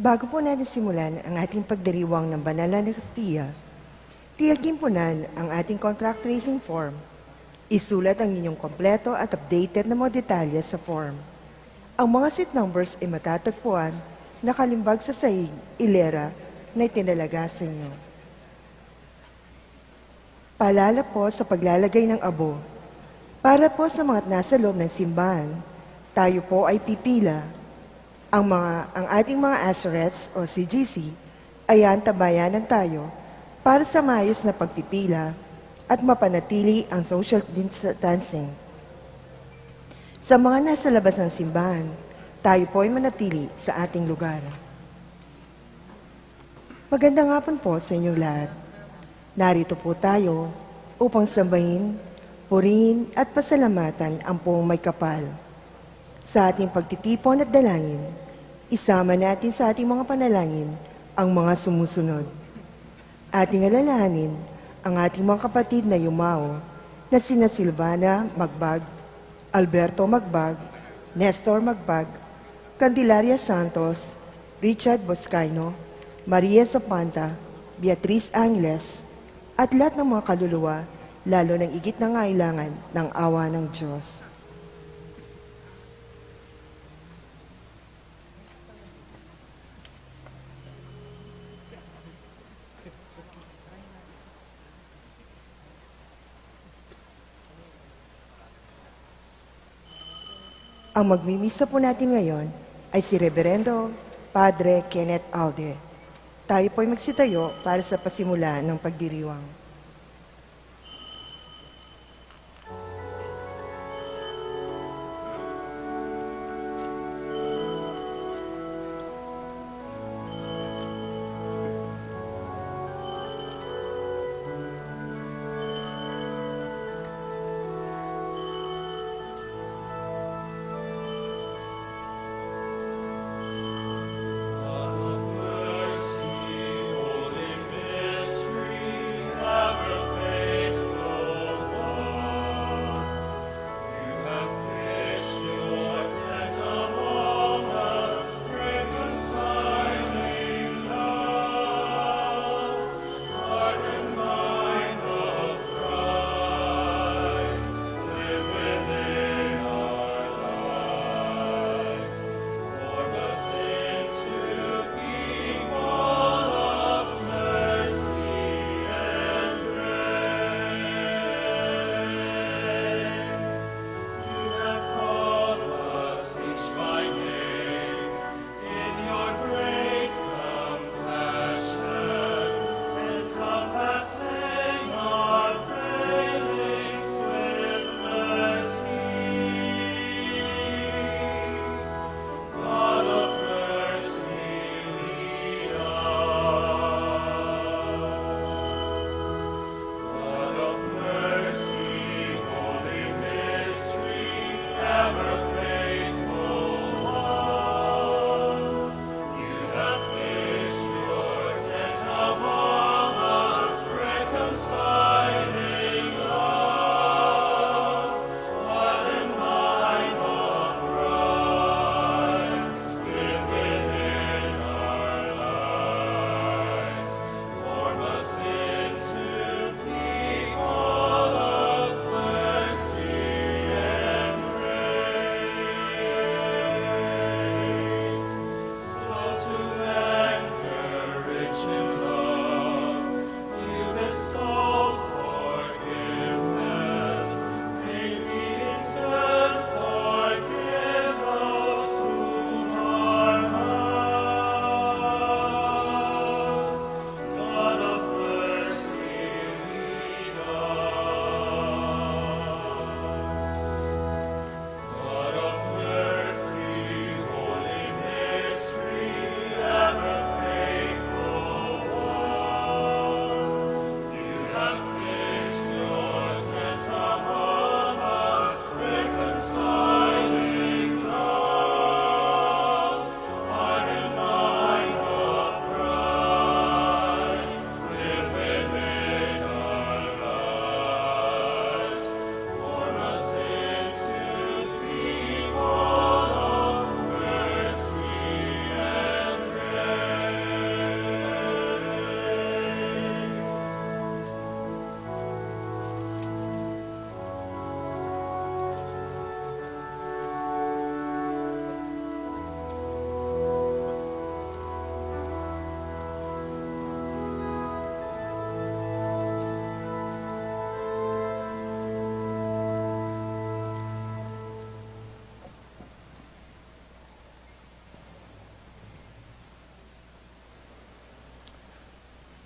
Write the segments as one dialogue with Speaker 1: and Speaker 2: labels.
Speaker 1: Bago po natin simulan ang ating pagdiriwang ng banal na Eucharistia, tiyagin po nan ang ating contract tracing form. Isulat ang inyong kompleto at updated na mga detalye sa form. Ang mga seat numbers ay matatagpuan nakalimbag sa sahig, ilera na itinalaga sa inyo. Paalala po sa paglalagay ng abo. Para po sa mga nasa loob ng simbahan, tayo po ay pipila. Ang ating mga asserets o CGC ay antabayanan tayo para sa maayos na pagpipila at mapanatili ang social distancing. Sa mga nasa labas ng simbahan, tayo po ay manatili sa ating lugar. Magandang hapon po sa inyong lahat. Narito po tayo upang sambahin, purihin at pasalamatan ang poong may kapal. Sa ating pagtitipon at dalangin, isama natin sa ating mga panalangin ang mga sumusunod. Ating alalahanin ang ating mga kapatid na yumao na sina Silvana Magbag, Alberto Magbag, Nestor Magbag, Candelaria Santos, Richard Boscaino, Maria Zapanta, Beatriz Angeles, at lahat ng mga kaluluwa, lalo ng igit na ngailangan ng awa ng Diyos. Ang magmimisa po natin ngayon ay si Reverendo Padre Kenneth Alde. Tayo po ay magsitayo para sa pasimula ng pagdiriwang.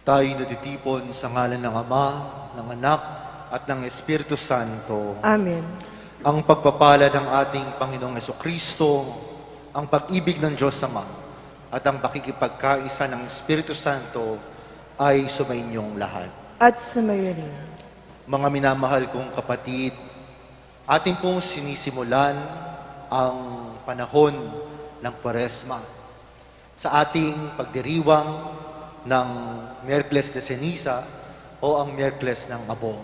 Speaker 2: Tayo'y natitipon sa ngalan ng Ama, ng Anak, at ng Espiritu Santo.
Speaker 1: Amen.
Speaker 2: Ang pagpapala ng ating Panginoong Jesucristo, ang pag-ibig ng Diyos Ama, at ang pakikipagkaisa ng Espiritu Santo ay sumainyong lahat.
Speaker 1: At sumayo rin.
Speaker 2: Mga minamahal kong kapatid, ating pong sinisimulan ang panahon ng Kwaresma sa ating pagdiriwang ng Miyerkules de Ceniza o ang Miyerkules ng Abo.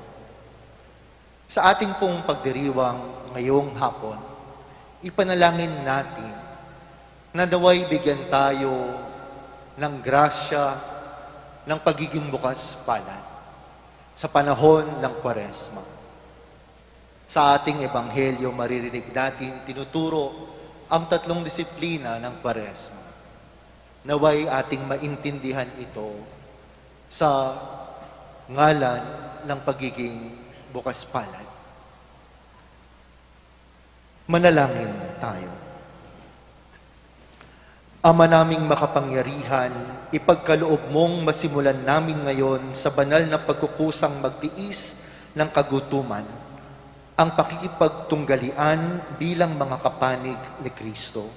Speaker 2: Sa ating pong pagdiriwang ngayong hapon, ipanalangin natin na naway bigyan tayo ng grasya ng pagiging bukas palad sa panahon ng Kwaresma. Sa ating Ebanghelyo, maririnig natin tinuturo ang tatlong disiplina ng Kwaresma. Naway ating maintindihan ito sa ngalan ng pagiging bukas palad. Manalangin tayo. Ama naming makapangyarihan, ipagkaloob mong masimulan namin ngayon sa banal na pagkukusang magtiis ng kagutuman, ang pakikipagtunggalian bilang mga kapanig ni Kristo.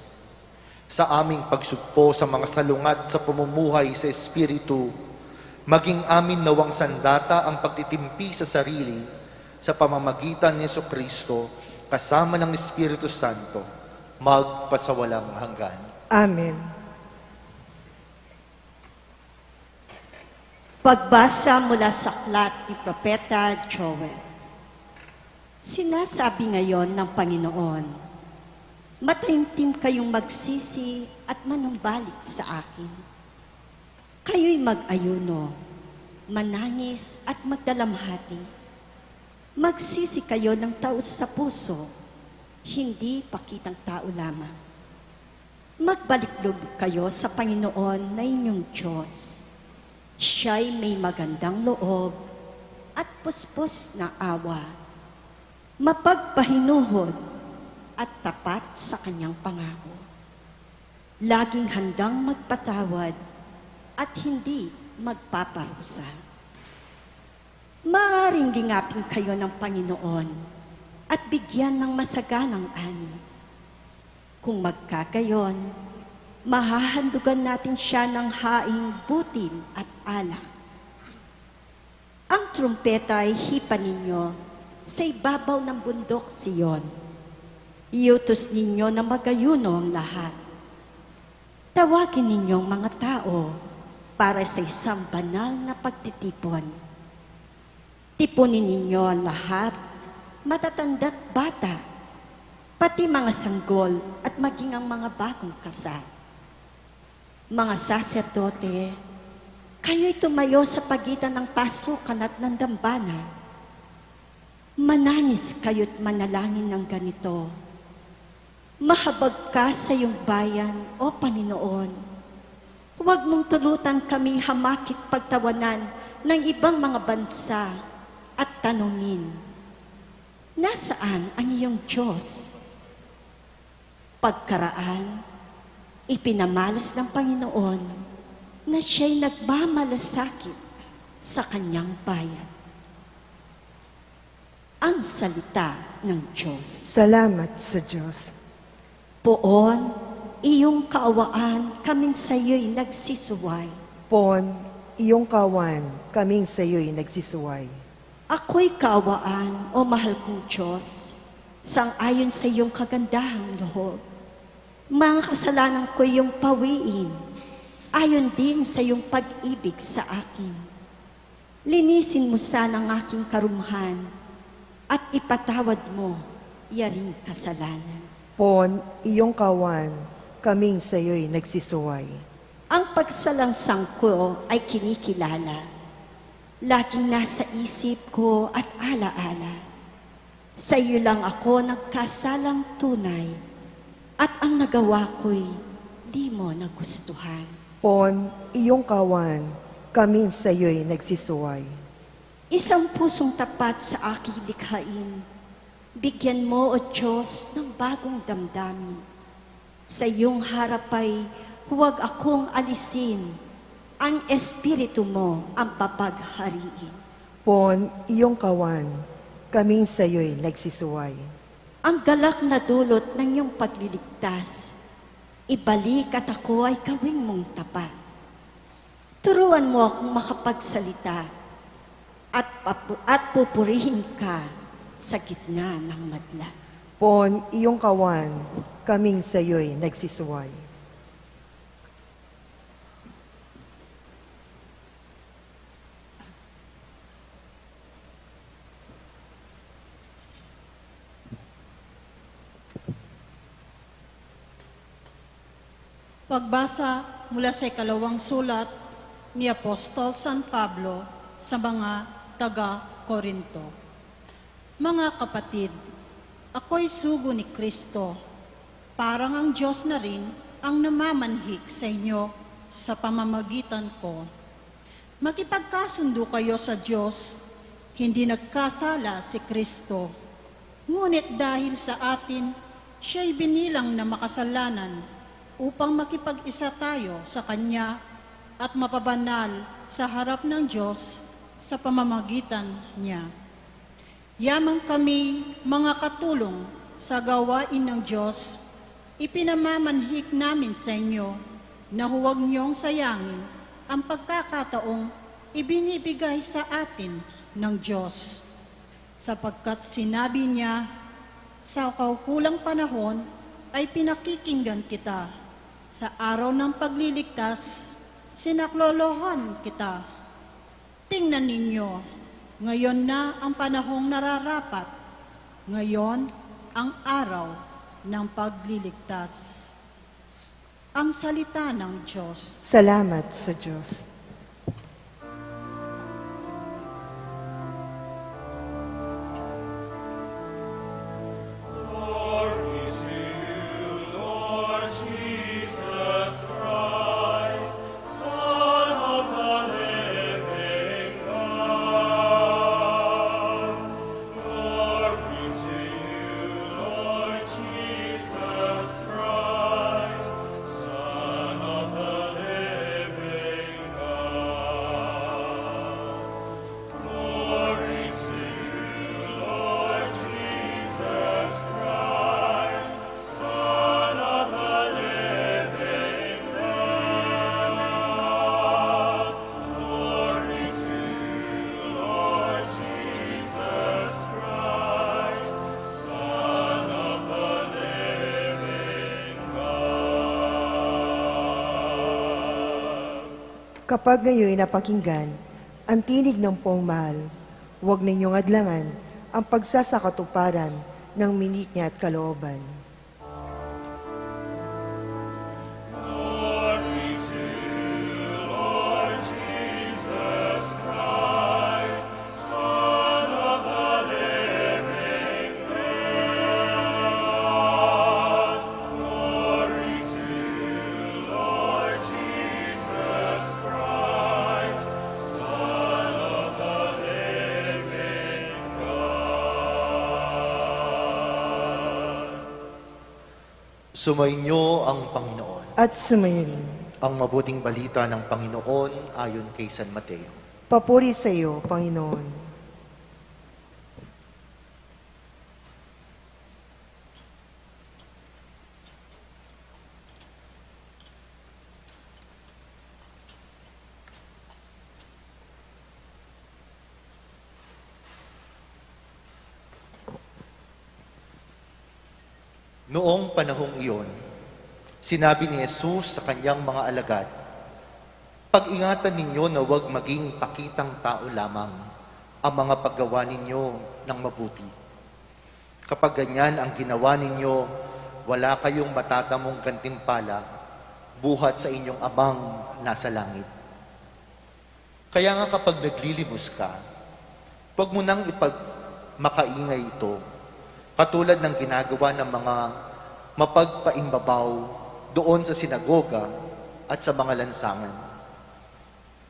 Speaker 2: Sa aming pagsugpo sa mga salungat sa pamumuhay sa Espiritu, maging amin nawang sandata ang pagtitimpi sa sarili sa pamamagitan ni Jesucristo kasama ng Espiritu Santo, magpasawalang hanggan.
Speaker 1: Amen.
Speaker 3: Pagbasa mula sa aklat ni Propeta Joel. Sinasabi ngayon ng Panginoon, "Mataimtim kayong magsisi at manumbalik sa akin. Kayo'y mag-ayuno, manangis at magdalamhati. Magsisi kayo ng taos sa puso, hindi pakitang tao lamang. Magbaliklog kayo sa Panginoon na inyong Diyos. Siya'y may magandang loob at puspos na awa, mapagpahinuhod at tapat sa kanyang pangako. Laging handang magpatawad at hindi magpaparusa. Maaaring lingapin kayo ng Panginoon at bigyan ng masaganang ani. Kung magkagayon, mahahandugan natin siya ng haing butil at alak. Ang trumpeta ay hipa ninyo sa ibabaw ng bundok Siyon. Iutos ninyo na magayuno ang lahat. Tawagin ninyong mga tao para sa isang banal na pagtitipon. Tipunin ninyo ang lahat, matatanda't bata, pati mga sanggol at maging ang mga bagong kasal. Mga saserdote, kayo'y tumayo sa pagitan ng pasukan at ng dambana. Manangis kayo't manalangin ng ganito. Mahabag ka sa iyong bayan, O Panginoon. Huwag mong tulutan kami hamakit pagtawanan ng ibang mga bansa at tanungin, nasaan ang iyong Diyos? Pagkaraan, ipinamalas ng Panginoon na siya'y nagmamalasakit sa kanyang bayan. Ang salita ng Diyos.
Speaker 1: Salamat sa Diyos.
Speaker 3: Poon, iyong kaawaan kaming sa iyo'y nagsisuway.
Speaker 1: Pon, iyong kawan, kaming sa iyo'y nagsisuway.
Speaker 3: Ako'y kaawaan, o mahal kong Diyos, sang-ayon sa iyong kagandahang loob. Mga kasalanan ko iyong pawiin, ayon din sa iyong pag-ibig sa akin. Linisin mo sana ang aking karumhan at ipatawad mo yaring kasalanan.
Speaker 1: Pon, iyong kawan, kaming sa iyo'y nagsisuway.
Speaker 3: Ang pagsalangsang ko ay kinikilala. Laging nasa isip ko at alaala. Sa iyo lang ako nagkasalang tunay at ang nagawa ko'y di mo nagustuhan.
Speaker 1: Pon, iyong kawan, kaming sa iyo'y nagsisuway.
Speaker 3: Isang pusong tapat sa aking likhain. Bigyan mo, O Diyos, ng bagong damdamin. Sa iyong harap ay huwag akong alisin ang Espiritu mo ang papaghariin.
Speaker 1: Pon iyong kawan, kaming sayo'y nagsisuway.
Speaker 3: Ang galak na dulot ng iyong pagliligtas, ibalik at ako ay gawing mong tapat. Turuan mo akong makapagsalita at pupurihin ka sa gitna ng madla.
Speaker 1: Pon iyong kawan, kaming sayo'y nagsisuway.
Speaker 4: Pagbasa mula sa ikalawang sulat ni Apostol San Pablo sa mga taga-Korinto. Mga kapatid, ako'y sugo ni Kristo, parang ang Diyos na rin ang namamanhik sa inyo sa pamamagitan ko. Makipagkasundo kayo sa Diyos, hindi nagkasala si Kristo. Ngunit dahil sa atin, siya'y binilang na makasalanan upang makipag-isa tayo sa Kanya at mapabanal sa harap ng Diyos sa pamamagitan niya. Yamang kami, mga katulong sa gawain ng Diyos, ipinamamanhik namin sa inyo na huwag niyong sayangin ang pagkakataong ibinibigay sa atin ng Diyos. Sapagkat sinabi niya, sa kaukulang panahon ay pinakikinggan kita. Sa araw ng pagliligtas, sinaklolohan kita. Tingnan ninyo, ngayon na ang panahong nararapat. Ngayon ang araw ng pagliligtas. Ang salita ng Diyos.
Speaker 1: Salamat sa Diyos. Kapag ngayon napakinggan ang tinig ng pong mahal, huwag ninyong adlangan ang pagsasakatuparan ng minik niya at kalooban.
Speaker 2: Sumainyo ang Panginoon.
Speaker 1: At sumayo rin.
Speaker 2: Ang mabuting balita ng Panginoon ayon kay San Mateo.
Speaker 1: Papuri sa iyo, Panginoon.
Speaker 2: Noong panahong iyon, sinabi ni Jesus sa kanyang mga alagad, "Pag-ingatan ninyo na huwag maging pakitang tao lamang ang mga paggawa ninyo ng mabuti. Kapag ganyan ang ginawa ninyo, wala kayong matatamong gantimpala buhat sa inyong Amang nasa langit. Kaya nga kapag naglilimos ka, huwag mo nang ipagmakaingay ito, katulad ng ginagawa ng mga mapagpaimbabaw doon sa sinagoga at sa mga lansangan.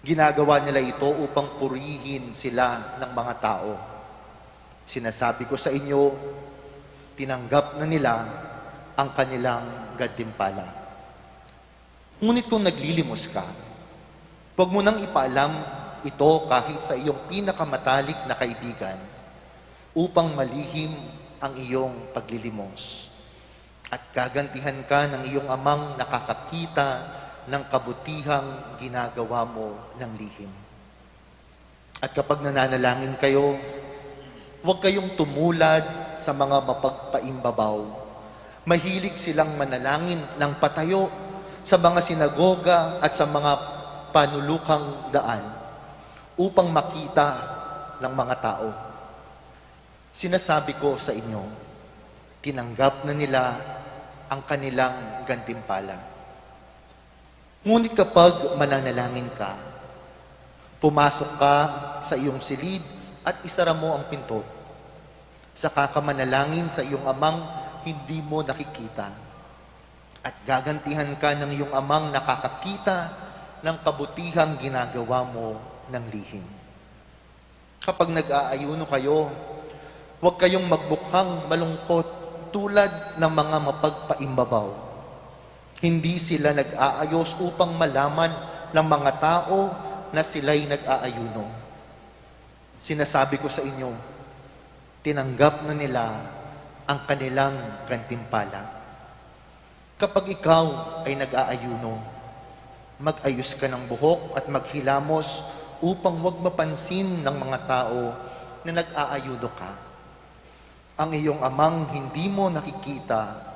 Speaker 2: Ginagawa nila ito upang purihin sila ng mga tao. Sinasabi ko sa inyo, tinanggap na nila ang kanilang gantimpala. Ngunit kung naglilimos ka, Huwag mo nang ipaalam ito kahit sa iyong pinakamatalik na kaibigan upang malihim ang iyong paglilimos. At gagantihan ka ng iyong amang nakakakita ng kabutihang ginagawa mo ng lihim. At kapag nananalangin kayo, huwag kayong tumulad sa mga mapagpaimbabaw. Mahilig silang manalangin ng patayo sa mga sinagoga at sa mga panulukang daan upang makita ng mga tao. Sinasabi ko sa inyo, tinanggap na nila ang kanilang gantimpala. Ngunit kapag mananalangin ka, pumasok ka sa iyong silid at isara mo ang pinto. Saka ka manalangin sa iyong amang hindi mo nakikita. At gagantihan ka ng iyong amang nakakakita ng kabutihang ginagawa mo ng lihim. Kapag nag-aayuno kayo, huwag kayong magbukhang malungkot tulad ng mga mapagpaimbabaw. Hindi sila nag-aayos upang malaman ng mga tao na sila'y nag-aayuno. Sinasabi ko sa inyo, tinanggap na nila ang kanilang gantimpala. Kapag ikaw ay nag-aayuno, mag-ayos ka ng buhok at maghilamos upang huwag mapansin ng mga tao na nag-aayuno ka. Ang iyong amang hindi mo nakikita,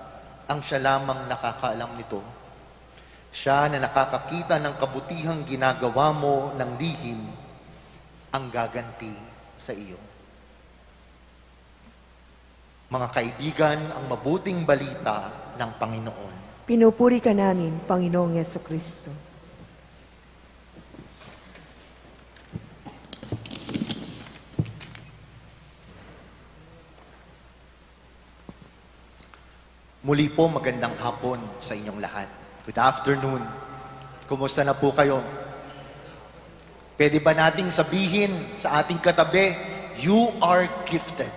Speaker 2: ang siya lamang nakakaalam nito. Siya na nakakakita ng kabutihang ginagawa mo ng lihim, ang gaganti sa iyo. Mga kaibigan, ang mabuting balita ng Panginoon.
Speaker 1: Pinupuri ka namin, Panginoong Yesukristo.
Speaker 2: Muli po, magandang hapon sa inyong lahat. Good afternoon. Kumusta na po kayo? Pwede ba nating sabihin sa ating katabi, you are gifted?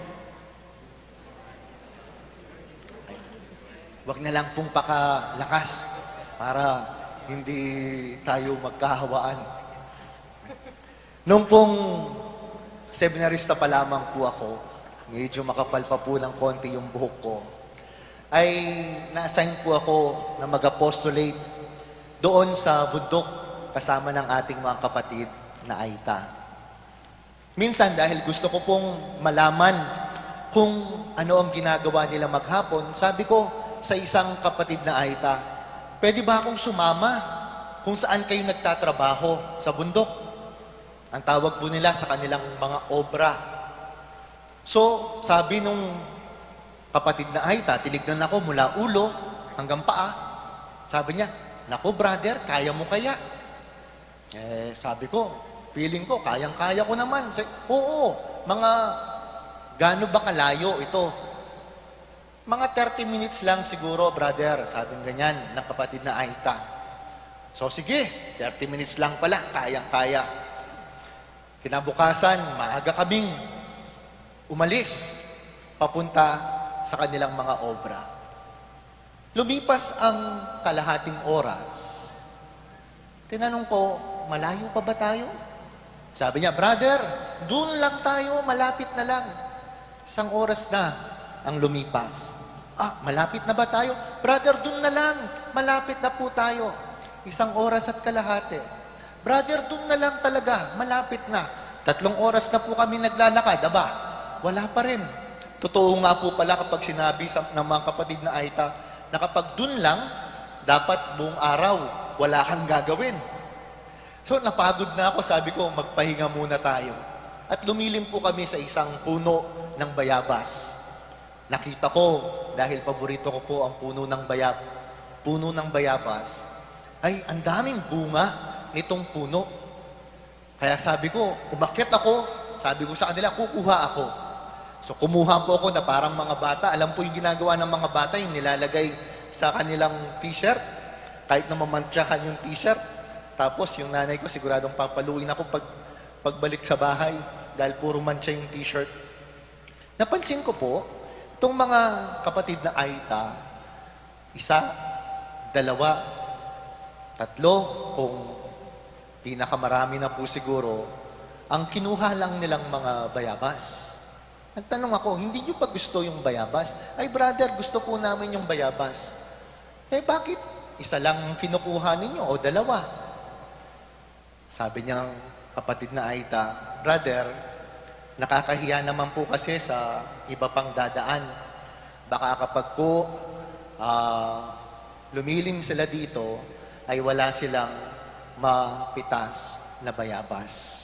Speaker 2: Huwag na lang pong pakalakas para hindi tayo magkahawaan. Nung pong seminarista pa lamang po ako, medyo makapal pa po ng konti yung buhok ko, ay na-assign po ako na mag-apostolate doon sa bundok kasama ng ating mga kapatid na Aita. Minsan dahil gusto ko pong malaman kung ano ang ginagawa nila maghapon, sabi ko sa isang kapatid na Aita, pwede ba akong sumama kung saan kayo nagtatrabaho sa bundok? Ang tawag po nila sa kanilang mga obra. So, sabi nung kapatid na Aita, tinignan ako mula ulo hanggang paa. Sabi niya, naku brother, kaya mo kaya? Sabi ko, feeling ko, kayang-kaya ko naman. Oo, mga gaano ba kalayo ito? Mga 30 minutes lang siguro, brother. Sabi ganyan ng kapatid na Aita. So sige, 30 minutes lang pala, kayang-kaya. Kinabukasan, maaga kaming umalis, papunta sa kanilang mga obra. Lumipas ang kalahating oras. Tinanong ko, malayo pa ba tayo? Sabi niya, brother, doon lang tayo, malapit na lang. Isang oras na ang lumipas. Malapit na ba tayo? Brother, doon na lang, malapit na po tayo. Isang oras at kalahati. Brother, doon na lang talaga, malapit na. 3 oras na po kami naglalakad. Aba, wala pa rin. Totoo nga po pala kapag sinabi ng mga kapatid na Aita na kapag dun lang, dapat buong araw, wala kang gagawin. So napagod na ako, sabi ko, magpahinga muna tayo. At lumilim po kami sa isang puno ng bayabas. Nakita ko, dahil paborito ko po ang puno ng bayabas, ay ang daming bunga nitong puno. Kaya sabi ko, umakyat ako, sabi ko sa kanila, kukuha ako. So kumuha po ako na parang mga bata. Alam po yung ginagawa ng mga bata, yung nilalagay sa kanilang t-shirt. Kahit na mamantyahan yung t-shirt. Tapos yung nanay ko siguradong papaluin ako pagbalik sa bahay dahil puro mantya yung t-shirt. Napansin ko po, itong mga kapatid na Aita, 1, 2, 3, kung Pinakamarami na po siguro, ang kinuha lang nilang mga bayabas. Nagtanong ako, hindi nyo ba gusto yung bayabas? Ay brother, gusto po namin yung bayabas. Eh bakit? Isa lang ang kinukuha ninyo o dalawa? Sabi niyang kapatid na Aita, brother, nakakahiya naman po kasi sa iba pang dadaan. Baka kapag po lumilim sila dito, ay wala silang mapitas na bayabas.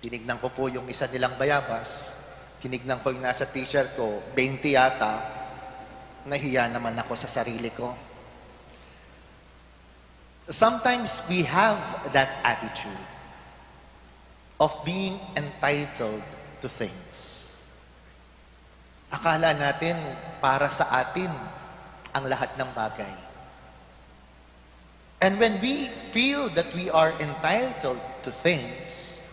Speaker 2: Tinignan ko po yung isa nilang bayabas. Tinignan ko yung nasa t-shirt ko, 20 yata. Nahiya naman ako sa sarili ko. Sometimes we have that attitude of being entitled to things. Akala natin para sa atin ang lahat ng bagay. And when we feel that we are entitled to things,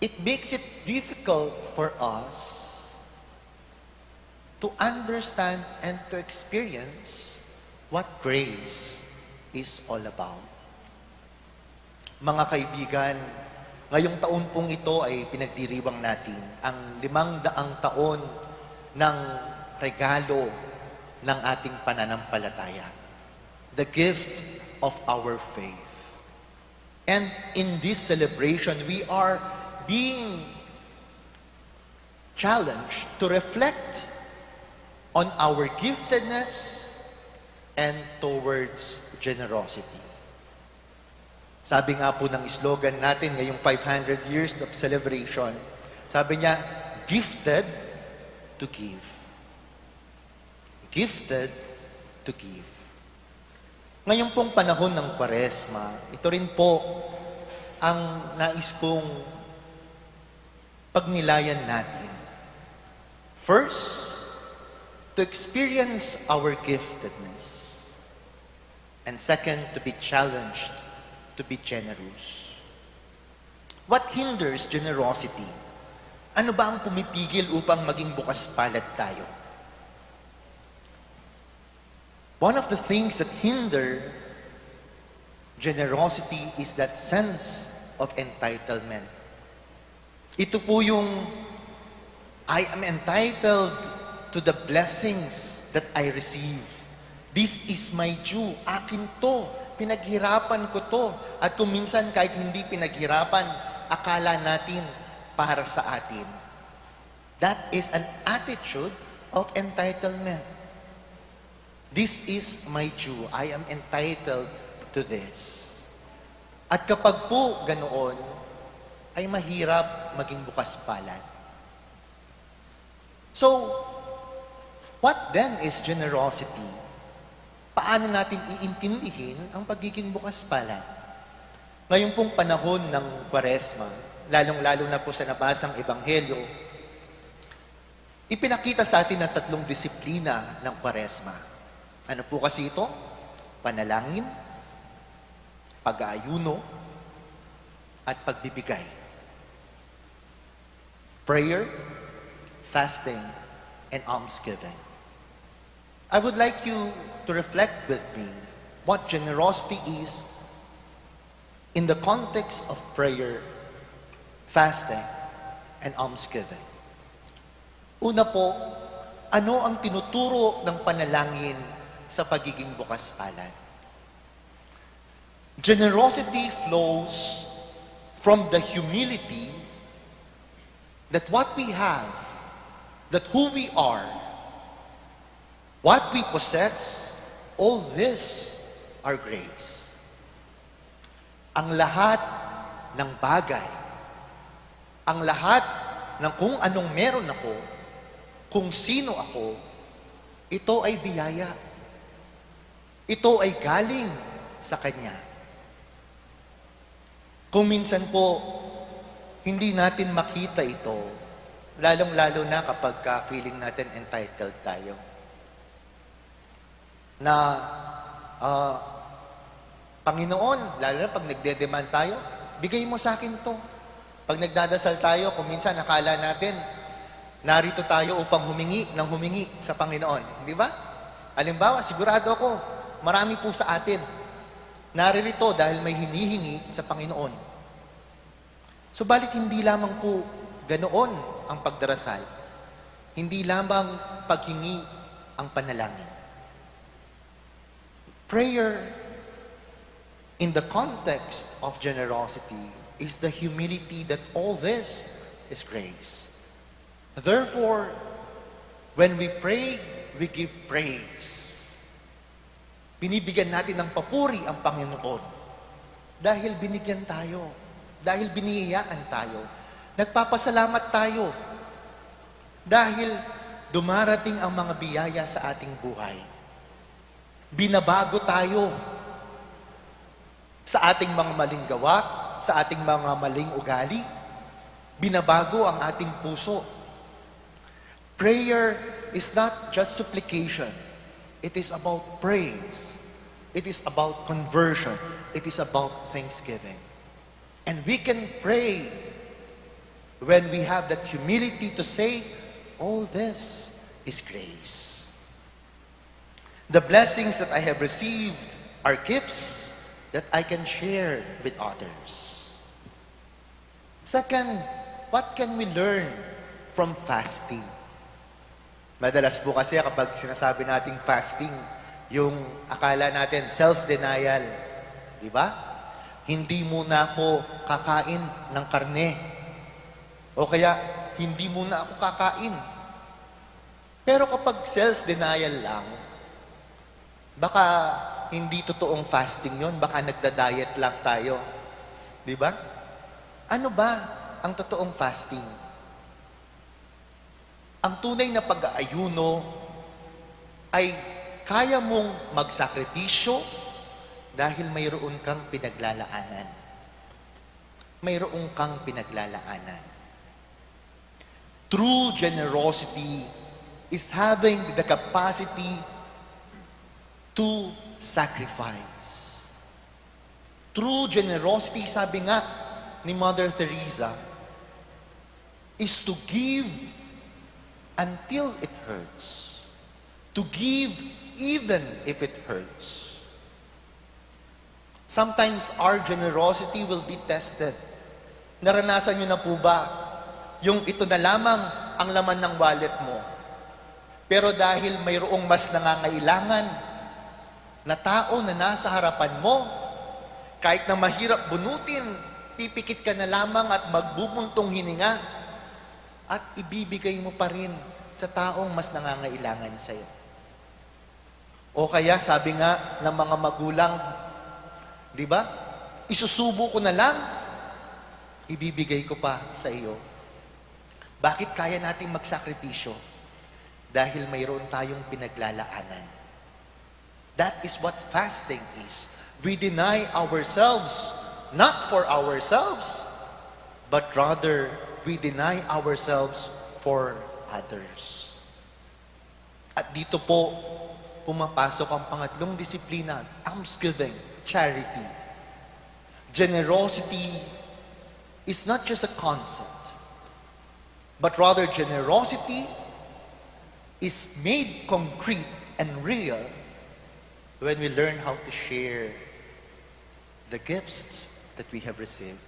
Speaker 2: it makes it difficult for us to understand and to experience what grace is all about. Mga kaibigan, ngayong taon pong ito ay pinagdiriwang natin ang 500 taon ng regalo ng ating pananampalataya. The gift of our faith. And in this celebration, we are being challenged to reflect on our giftedness and towards generosity. Sabi nga po ng slogan natin ngayong 500 years of celebration, sabi niya, gifted to give. Gifted to give. Ngayon pong panahon ng Kwaresma, ito rin po ang nais kong pagnilayan natin. First, to experience our giftedness. And second, to be challenged to be generous. What hinders generosity? Ano ba ang pumipigil upang maging bukas palad tayo? One of the things that hinder generosity is that sense of entitlement. Ito po yung, I am entitled to the blessings that I receive. This is my due. Akin to. Pinaghirapan ko to. At kung minsan kahit hindi pinaghirapan, akala natin para sa atin. That is an attitude of entitlement. This is my due. I am entitled to this. At kapag po ganoon, ay mahirap maging bukas palad. So, what then is generosity? Paano natin iintindihin ang pagiging bukas palad? Ngayon pong panahon ng Kwaresma, lalong-lalo na po sa nabasang Ebanghelyo, ipinakita sa atin ang 3 disiplina ng Kwaresma. Ano po kasi ito? Panalangin, pag-aayuno, at pagbibigay. Prayer, fasting, and almsgiving. I would like you to reflect with me what generosity is in the context of prayer, fasting, and almsgiving. Una po, ano ang tinuturo ng panalangin sa pagiging bukas palad? Generosity flows from the humility that what we have, that who we are, what we possess, all this are grace. Ang lahat ng bagay, ang lahat ng kung anong meron ako, kung sino ako, ito ay biyaya. Ito ay galing sa Kanya. Kung minsan po, hindi natin makita ito, lalong-lalo na kapag feeling natin entitled tayo. Na, Panginoon, lalo na pag nagde-demand tayo, bigay mo sa akin to. Pag nagdadasal tayo, kung minsan nakala natin, narito tayo upang humingi sa Panginoon. Di ba? Halimbawa, sigurado ako, marami po sa atin naririto dahil may hinihingi sa Panginoon. Subalit hindi lamang po ganoon ang pagdarasal. Hindi lamang paghingi ang panalangin. Prayer in the context of generosity is the humility that all this is grace. Therefore, when we pray, we give praise. Binibigyan natin ng papuri ang Panginoon dahil binigyan tayo, dahil biniyayaan tayo. Nagpapasalamat tayo dahil dumarating ang mga biyaya sa ating buhay. Binabago tayo sa ating mga maling gawa, sa ating mga maling ugali. Binabago ang ating puso. Prayer is not just supplication. It is about praise. It is about conversion. It is about thanksgiving. And we can pray when we have that humility to say, all this is grace. The blessings that I have received are gifts that I can share with others. Second, what can we learn from fasting? Madalas po kasi kapag sinasabi nating fasting, yung akala natin self-denial. Di ba? Hindi muna ako kakain ng karne. O kaya, hindi muna ako kakain. Pero kapag self-denial lang, baka hindi totoong fasting yon, baka nagda-diet lang tayo. Di ba? Ano ba ang totoong fasting? Ang tunay na pag-aayuno ay kaya mong magsakripisyo dahil mayroon kang pinaglalaanan. Mayroon kang pinaglalaanan. True generosity is having the capacity to sacrifice. True generosity, sabi nga ni Mother Teresa, is to give until it hurts. To give even if it hurts. Sometimes our generosity will be tested. Naranasan niyo na po ba yung ito na lamang ang laman ng wallet mo? Pero dahil mayroong mas nangangailangan na tao na nasa harapan mo, kahit na mahirap bunutin, pipikit ka na lamang at magbubuntong hininga at ibibigay mo pa rin sa taong mas nangangailangan sa'yo. O kaya, sabi nga ng mga magulang, di ba? Isusubo ko na lang, ibibigay ko pa sa iyo. Bakit kaya nating magsakripisyo? Dahil mayroon tayong pinaglalaanan. That is what fasting is. We deny ourselves, not for ourselves, but rather we deny ourselves for others. At dito po, pumapasok ang pangatlong disiplina, almsgiving, charity. Generosity is not just a concept, but rather generosity is made concrete and real when we learn how to share the gifts that we have received.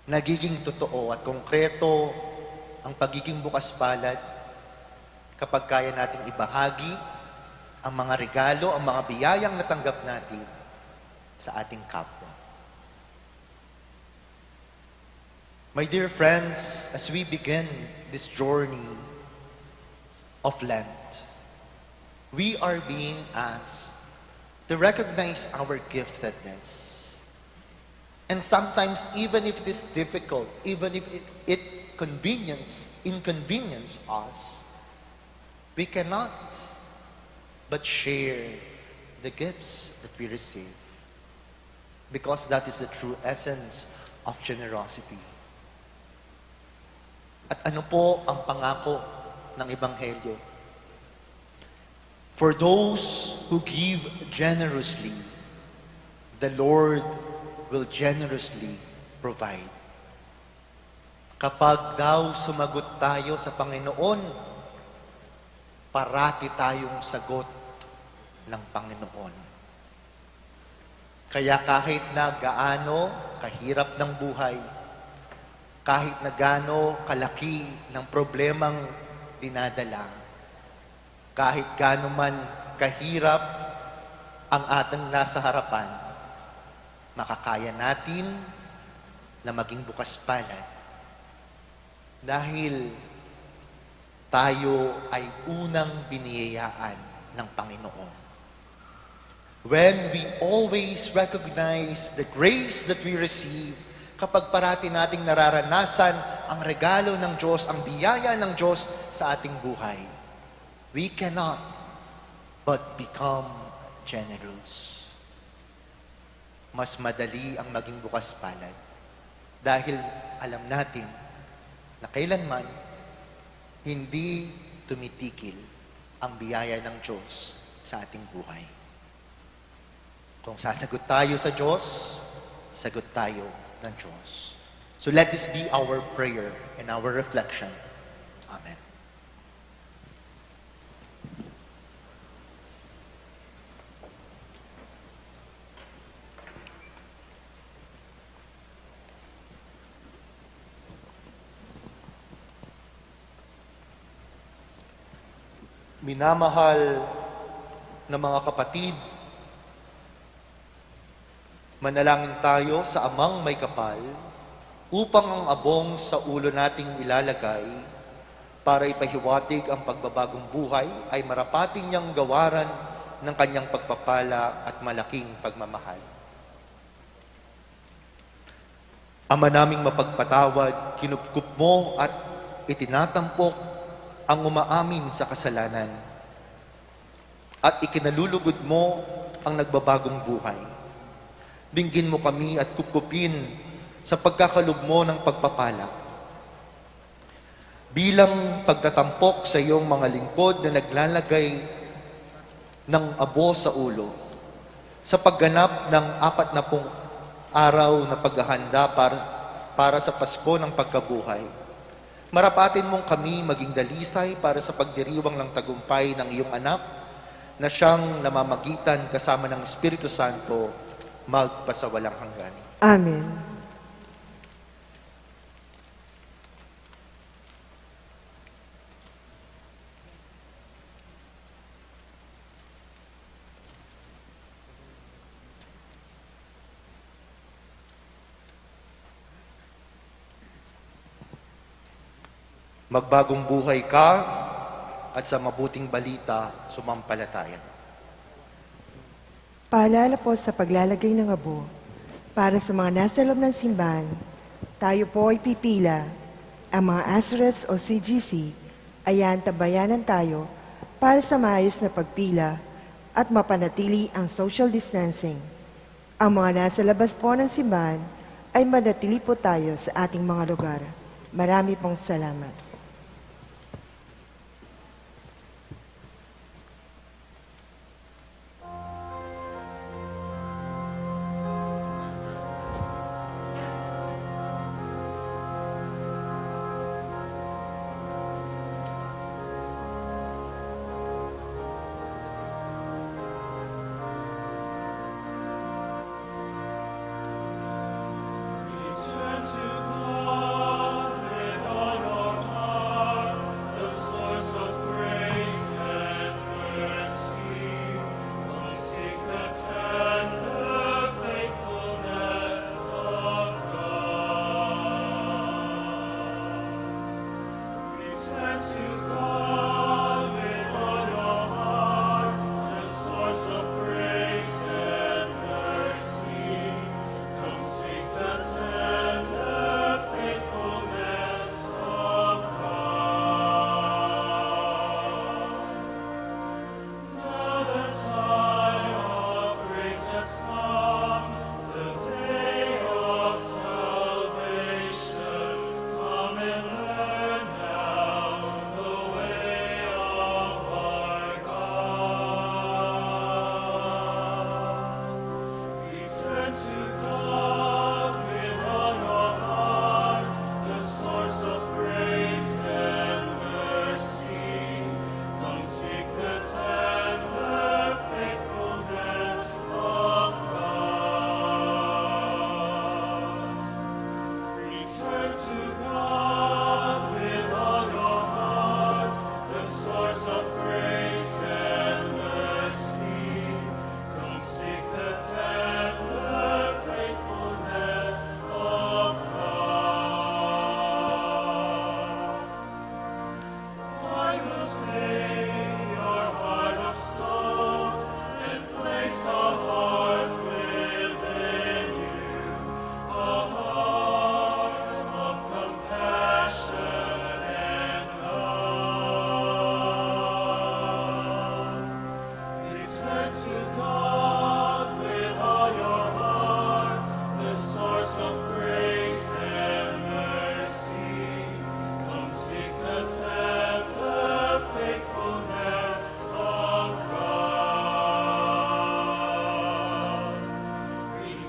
Speaker 2: Nagiging totoo at konkreto ang pagiging bukas palad kapag kaya nating ibahagi ang mga regalo, ang mga biyayang natanggap natin sa ating kapwa. My dear friends, as we begin this journey of Lent, we are being asked to recognize our giftedness. And sometimes, even if it is difficult, even if it inconvenience us, we cannot but share the gifts that we receive. Because that is the true essence of generosity. At ano po ang pangako ng Ebanghelyo? For those who give generously, the Lord will generously provide. Kapag daw sumagot tayo sa Panginoon, parati tayong sagot ng Panginoon. Kaya kahit na gaano kahirap ng buhay, kahit na gaano kalaki ng problemang dinadala, kahit gaano man kahirap ang ating nasa harapan, makakaya natin na maging bukas palad dahil tayo ay unang biniyayaan ng Panginoon. When we always recognize the grace that we receive, kapag parati nating nararanasan ang regalo ng Diyos, ang biyaya ng Diyos sa ating buhay, we cannot but become generous. Mas madali ang maging bukas palad dahil alam natin na kailanman hindi tumitikil ang biyaya ng Diyos sa ating buhay. Kung sasagot tayo sa Diyos, sagot tayo ng Diyos. So let this be our prayer and our reflection. Amen. Minamahal na mga kapatid, manalangin tayo sa Amang may kapal upang ang abong sa ulo nating ilalagay para ipahiwatig ang pagbabagong buhay ay marapating niyang gawaran ng kanyang pagpapala at malaking pagmamahal. Ama naming mapagpatawad, kinupkup mo at itinatampok ang umaamin sa kasalanan at ikinalulugod mo ang nagbabagong buhay. Dinggin mo kami at kupkupin sa pagkakalob mo ng pagpapala. Bilang pagtatampok sa iyong mga lingkod na naglalagay ng abo sa ulo, sa pagganap ng 40 araw na paghahanda para sa Pasko ng pagkabuhay, marapatin mong kami maging dalisay para sa pagdiriwang ng tagumpay ng iyong anak na siyang namamagitan kasama ng Espiritu Santo magpasawalang hanggan.
Speaker 1: Amen.
Speaker 2: Magbagong buhay ka at sa mabuting balita sumampalataya.
Speaker 1: Paalala po sa paglalagay ng abo. Para sa mga nasa loob ng simbahan, tayo po ay pipila. Ang mga asrets o CGC ay antabayanan tayo para sa maayos na pagpila at mapanatili ang social distancing. Ang mga nasa labas po ng simbahan ay manatili po tayo sa ating mga lugar. Marami pong salamat.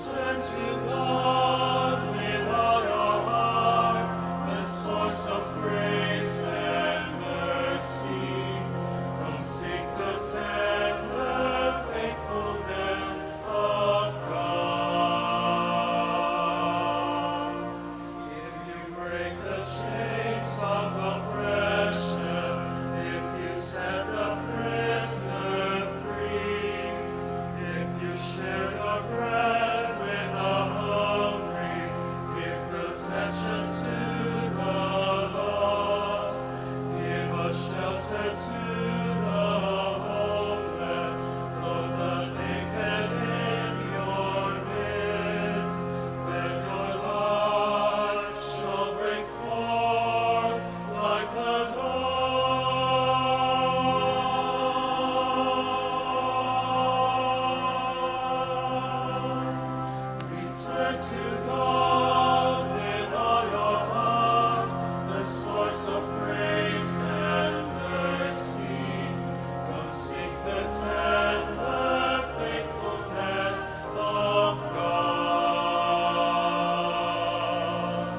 Speaker 5: Turn to God with all your heart, the source of grace and mercy. Come seek the tender faithfulness of God. If you break the chains of oppression, if you set the prisoner free, if you share your bread with the hungry, give protection to the lost, give a shelter to the homeless, clothe the naked in your midst. Then your light shall break forth like the dawn. Return to God with all your heart, the source of grace and mercy. Come seek the tender faithfulness of God.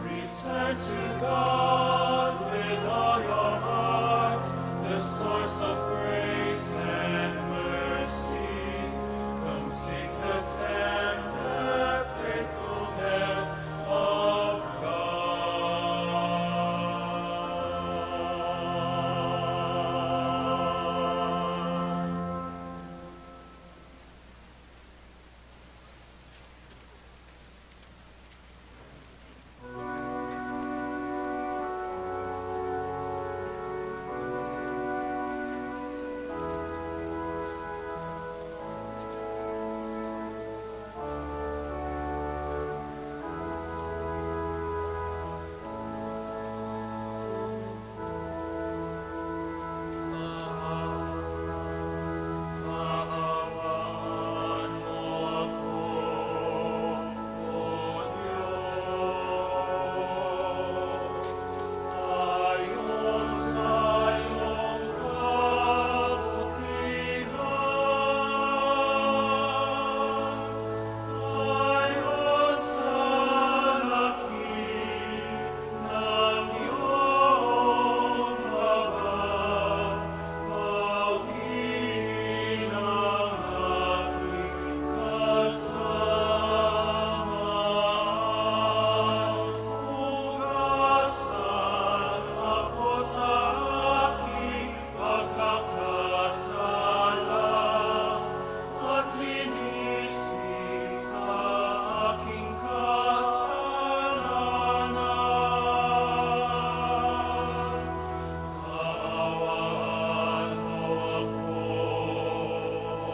Speaker 5: Return to God with all your heart, the source of grace and mercy. Come seek the tender faithfulness of God. Kaawaan mo ako, O Diyos, ayon sa iyong kabutihan, ayon sa laki ng iyong habag. Bawin ang aking kasamaan. Hugasan ako sa aking pagkakasala at linisin sa aking kasalanan. Kaawaan mo ako, O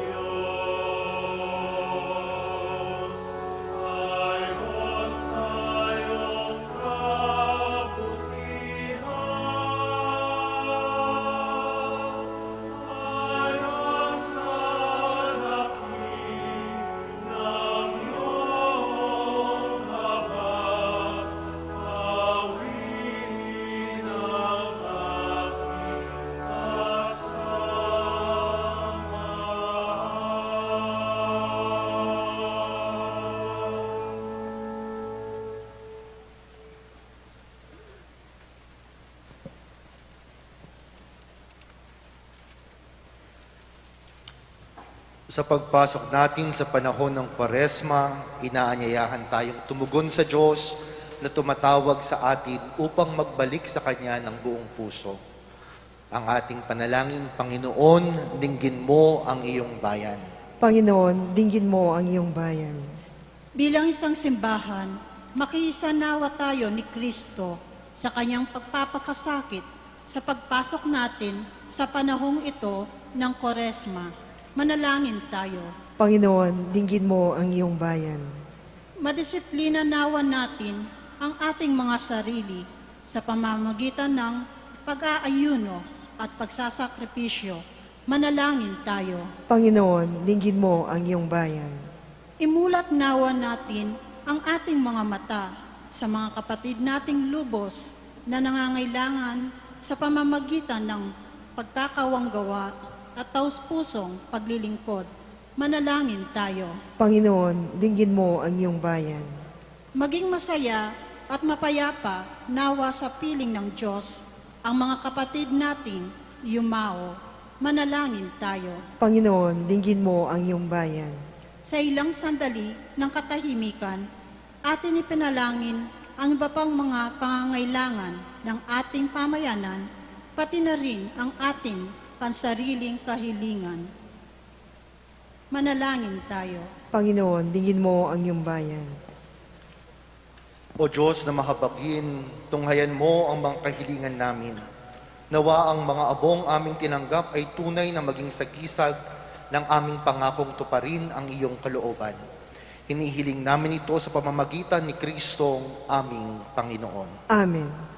Speaker 5: Diyos, ayon sa iyong kabutihan, ayon sa laki ng iyong habag. Bawin ang aking kasamaan.
Speaker 2: Sa pagpasok natin sa panahon ng Kwaresma, inaanyayahan tayong tumugon sa Diyos na tumatawag sa atin upang magbalik sa Kanya ng buong puso. Ang ating panalangin, Panginoon, dinggin mo ang iyong bayan.
Speaker 1: Panginoon, dinggin mo ang iyong bayan.
Speaker 4: Bilang isang simbahan, makisanawa tayo ni Kristo sa kanyang pagpapakasakit sa pagpasok natin sa panahong ito ng Koresma. Manalangin tayo.
Speaker 1: Panginoon, dinggin mo ang iyong bayan.
Speaker 4: Madisiplina nawa natin ang ating mga sarili sa pamamagitan ng pag-aayuno at pagsasakripisyo. Manalangin tayo.
Speaker 1: Panginoon, dinggin mo ang iyong bayan.
Speaker 4: Imulat nawa natin ang ating mga mata sa mga kapatid nating lubos na nangangailangan sa pamamagitan ng pagkakawanggawa at taus-pusong paglilingkod. Manalangin tayo.
Speaker 1: Panginoon, dinggin mo ang iyong bayan.
Speaker 4: Maging masaya at mapayapa nawa sa piling ng Diyos ang mga kapatid nating yumao. Manalangin tayo.
Speaker 1: Panginoon, dinggin mo ang iyong bayan.
Speaker 4: Sa ilang sandali ng katahimikan, atin ipinalangin ang iba pang mga pangangailangan ng ating pamayanan, pati na rin ang ating pansariling kahilingan. Manalangin tayo.
Speaker 1: Panginoon, dinggin mo ang iyong bayan.
Speaker 2: O Diyos na mahabagin, tunghayan mo ang mga kahilingan namin. Nawa ang mga abong aming tinanggap ay tunay na maging sagisag ng aming pangakong tuparin ang iyong kalooban. Hinihiling namin ito sa pamamagitan ni Kristong aming Panginoon.
Speaker 1: Amen.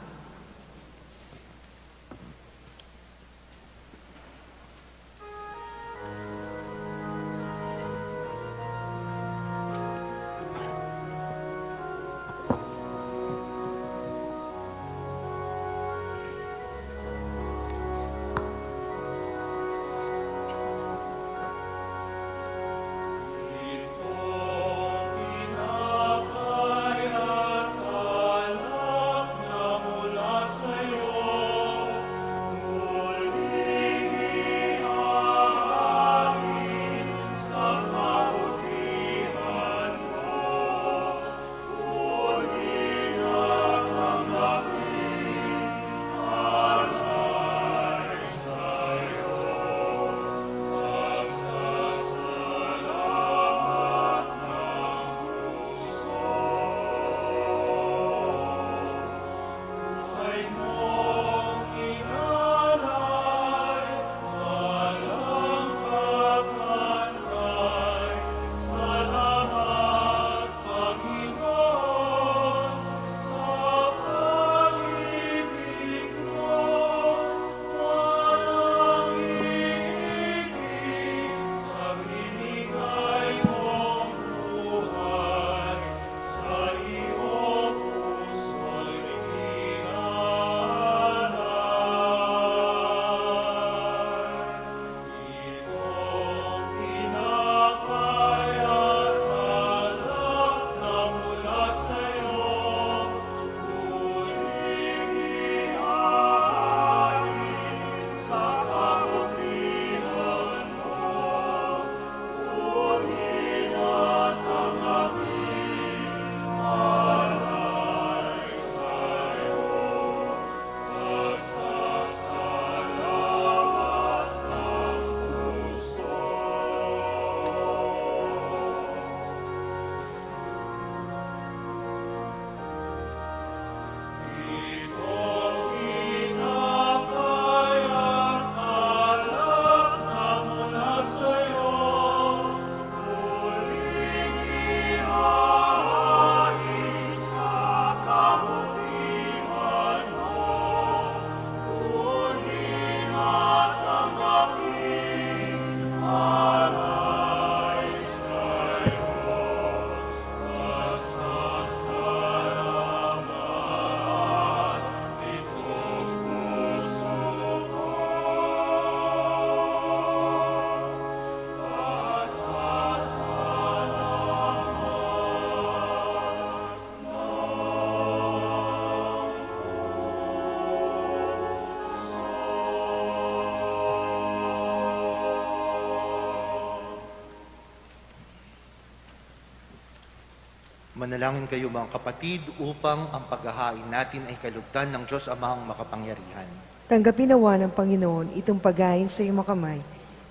Speaker 2: Manalangin kayo mga kapatid upang ang paghahain natin ay kalugdan ng Diyos Amang makapangyarihan.
Speaker 1: Tanggapin nawa ng Panginoon itong paghain sa iyong makamay,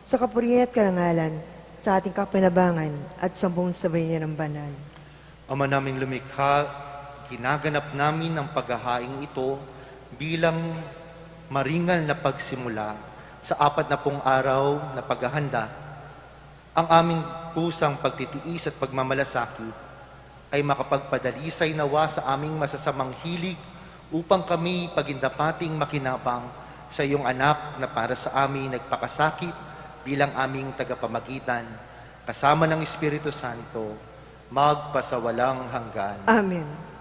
Speaker 1: sa kapurihan at karangalan, sa ating kapinabangan at sa buong sabay niya ng banal.
Speaker 2: Ama naming lumikha, ginaganap namin ang paghahaing ito bilang maringal na pagsimula sa 40 araw na paghahanda. Ang aming kusang pagtitiis at pagmamalasakit ay makapagpadalisay nawa sa aming masasamang hilig upang kami pagindapating makinabang sa iyong anak na para sa amin nagpakasakit bilang aming tagapamagitan, kasama ng Espiritu Santo, magpasawalang hanggan.
Speaker 1: Amen.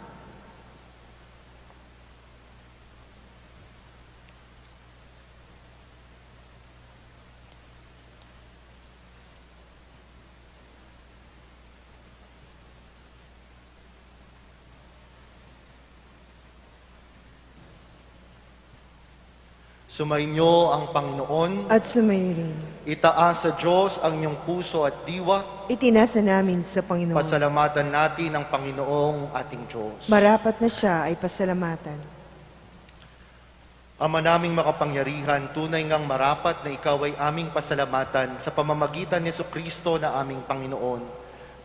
Speaker 2: Sumainyo ang Panginoon.
Speaker 1: At sumayo rin.
Speaker 2: Itaas sa Diyos ang inyong puso at diwa.
Speaker 1: Itinasa namin sa Panginoon.
Speaker 2: Pasalamatan natin ang Panginoong ating Diyos.
Speaker 1: Marapat na siya ay pasalamatan.
Speaker 2: Ama naming makapangyarihan, tunay ngang marapat na ikaw ay aming pasalamatan sa pamamagitan ni Jesucristo na aming Panginoon.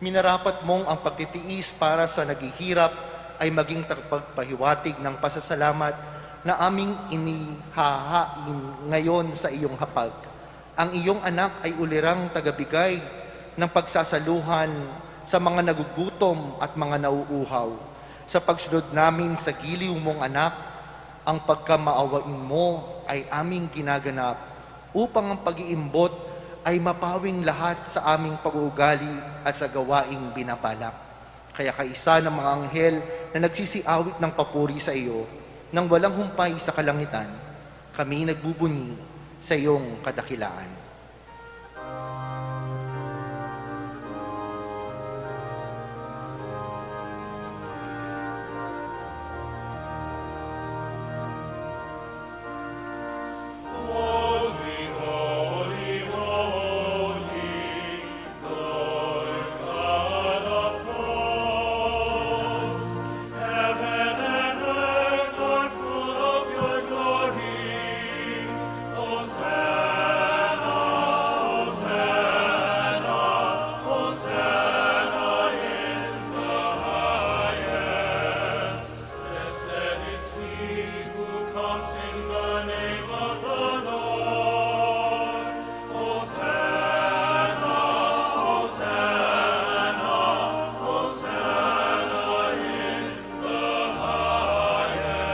Speaker 2: Minarapat mong ang pagtitiis para sa naghihirap ay maging pagpahiwatig ng pasasalamat na aming inihahain ngayon sa iyong hapag. Ang iyong anak ay ulirang tagabigay ng pagsasaluhan sa mga nagugutom at mga nauuhaw. Sa pagsunod namin sa giliw mong anak, ang pagkamaawain mo ay aming ginaganap upang ang pag-iimbot ay mapawing lahat sa aming pag-uugali at sa gawaing binabalak. Kaya kaisa ng mga anghel na nagsisiawit ng papuri sa iyo, nang walang humpay sa kalangitan, kami nagbubunyi sa iyong kadakilaan.
Speaker 5: Holy, holy, holy, Lord God of hosts, heaven and earth are full of your glory. Hosanna, Hosanna, Hosanna in the highest. Blessed is he who comes in the name of the Lord. Hosanna, Hosanna, Hosanna in the highest.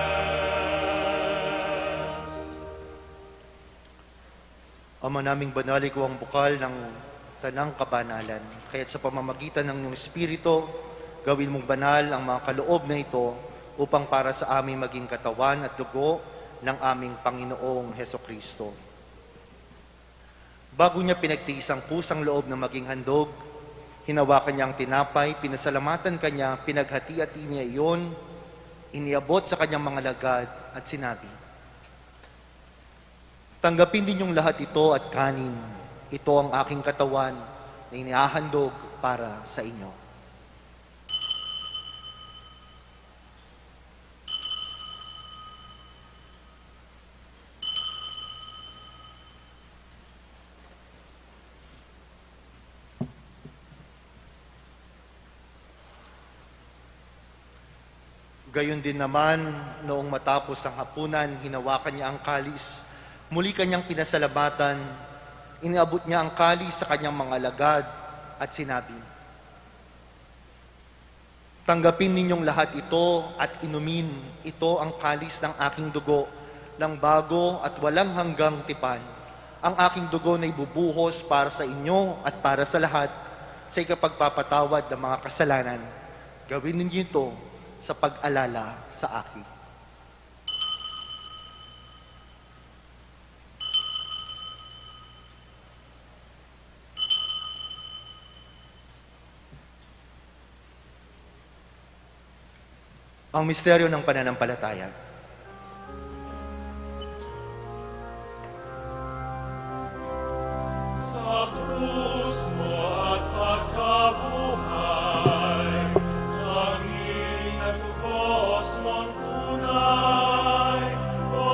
Speaker 2: Ama naming banal, ikaw ang bukal ng tanang kabanalan. Kaya't sa pamamagitan ng iyong Espiritu, gawin mong banal ang mga kaloob na ito upang para sa aming maging katawan at dugo ng aming Panginoong Hesukristo. Bago niya pinagtiis ang pusang loob na maging handog, hinawakan niya ang tinapay, pinasalamatan kanya, pinaghati-hati niya iyon, iniabot sa kanyang mga lagad at sinabi, "Tanggapin ninyong lahat ito at kanin. Ito ang aking katawan na inihahandog para sa inyo." Gayon din naman, noong matapos ang hapunan, hinawakan niya ang kalis. Muli kanyang pinasalamatan, iniabot niya ang kalis sa kanyang mga lagad at sinabi, "Tanggapin ninyong lahat ito at inumin. Ito ang kalis ng aking dugo, ng bago at walang hanggang tipan. Ang aking dugo na ibubuhos para sa inyo at para sa lahat sa ikapagpapatawad ng mga kasalanan. Gawin ninyo ito sa pag-alala sa akin." Ang misteryo ng pananampalataya.
Speaker 5: Sa krus mo at pagkabuhay, kami natubos mong tunay. O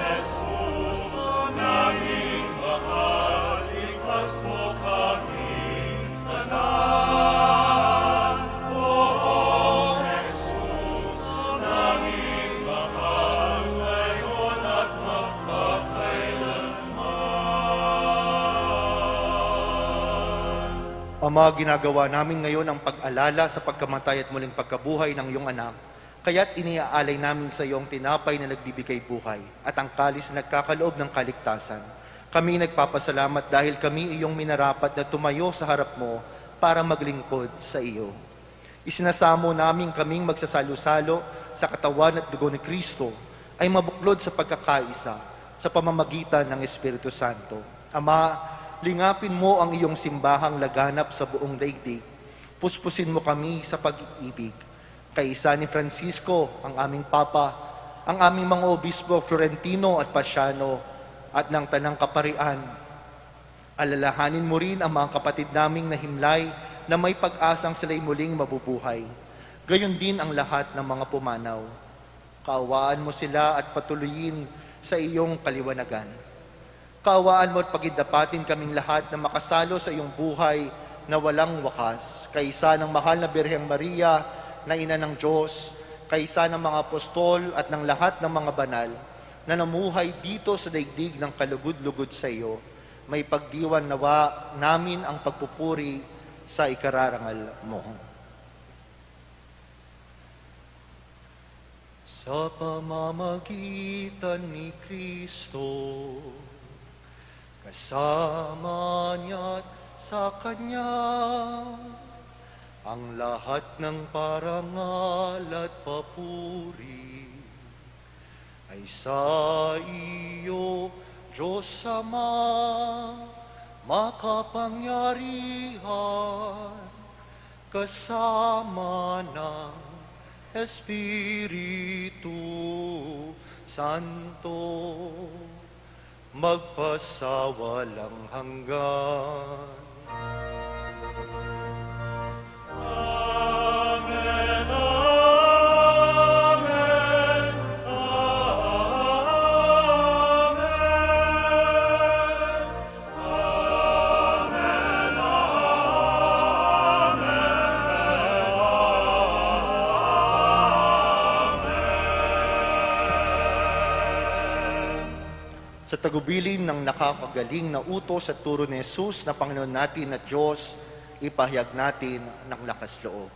Speaker 5: Jesus, naming mahal, ligtas mo kami tanan. O Jesus, naming mahal, ngayon at magpakailanman.
Speaker 2: Ama, ginagawa namin ngayon ang pag-alala sa pagkamatay at muling pagkabuhay ng iyong anak. Kaya't iniaalay namin sa iyo ang tinapay na nagbibigay buhay at ang kalis na nagkakaloob ng kaligtasan. Kami nagpapasalamat dahil kami iyong minarapat na tumayo sa harap mo para maglingkod sa iyo. Isinasamo namin kaming magsasalo-salo sa katawan at dugo ni Kristo ay mabuklod sa pagkakaisa sa pamamagitan ng Espiritu Santo. Ama, lingapin mo ang iyong simbahang laganap sa buong daigdig. Puspusin mo kami sa pag-ibig. Kaisa ni Francisco, ang aming Papa, ang aming mga obispo Florentino at Pasiano at ng Tanang Kaparian. Alalahanin mo rin ang mga kapatid naming nahimlay na may pag-asang sila'y muling mabubuhay. Gayon din ang lahat ng mga pumanaw. Kaawaan mo sila at patuloyin sa iyong kaliwanagan. Kaawaan mo at pagindapatin kaming lahat na makasalo sa iyong buhay na walang wakas, kaysa ng mahal na Birheng Maria na ina ng Diyos, kaysa ng mga apostol at ng lahat ng mga banal na namuhay dito sa daigdig ng kalugod-lugod sa iyo. May pagdiwan nawa namin ang pagpupuri sa ikararangal mo. Sa pamamagitan ni Kristo, kasama niya't sa Kanya, ang lahat ng parangal at papuri ay sa iyo, Diyos Ama, makapangyarihan, kasama ng Espiritu Santo, magpasawalang hanggan.
Speaker 5: Amen, amen, amen,
Speaker 2: Sa tagubilin ng nakakagaling na utos at turo ni Jesus na Panginoon natin at Diyos, ipahayag natin ng lakas loob.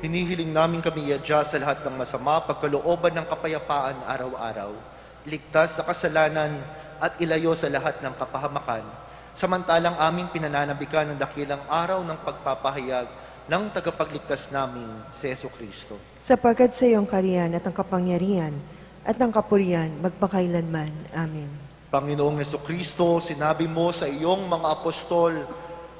Speaker 2: Hinihiling namin kami iadya sa lahat ng masama, pagkalooban ng kapayapaan araw-araw, ligtas sa kasalanan at ilayo sa lahat ng kapahamakan, samantalang aming pinananabikan ng dakilang araw ng pagpapahayag ng tagapagligtas naming si Jesucristo.
Speaker 1: Sapagkat sa iyong kariyan at ang kapangyarihan at ang kapurihan magpakailanman. Amen.
Speaker 2: Panginoong Jesucristo, sinabi mo sa iyong mga apostol,